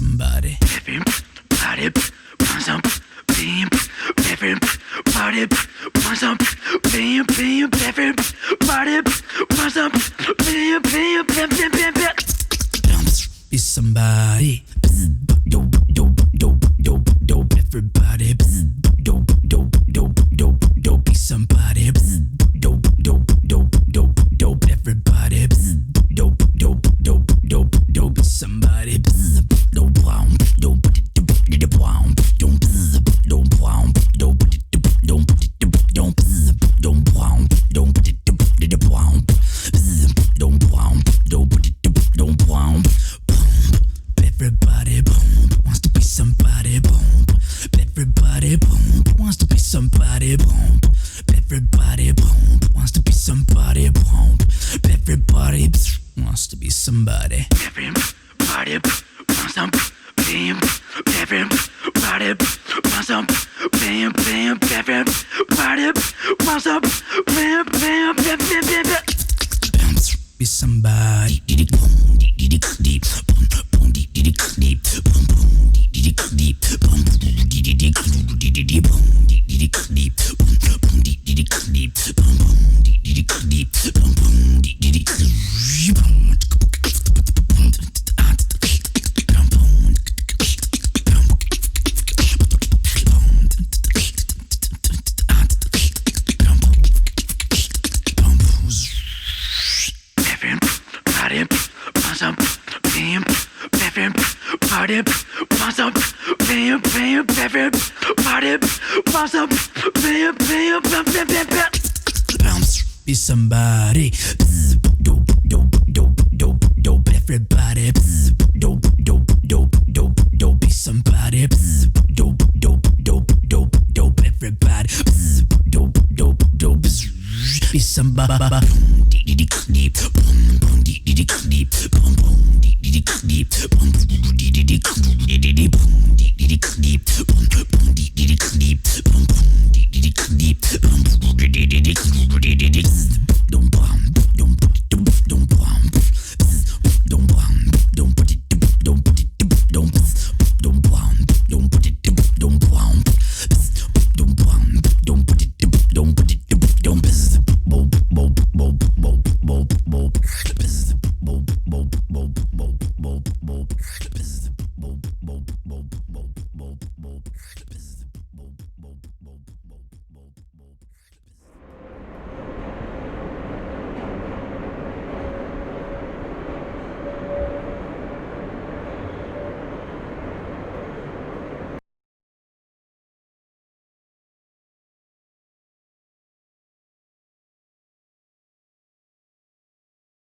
somebody. Everybody wants some being. Everybody wants some being. Everybody wants some being. Be somebody. Everybody. Be somebody. Everybody. Be somebody. Everybody wants to be somebody. Everybody wants to be somebody. Everybody wants to be somebody. Everybody wants to be somebody. Everybody wants some beam. Everybody wants some beam. Everybody wants some beam. Be somebody. Everybody wants some beam. Everybody wants some beam. Everybody wants some beam. Be somebody. Everybody.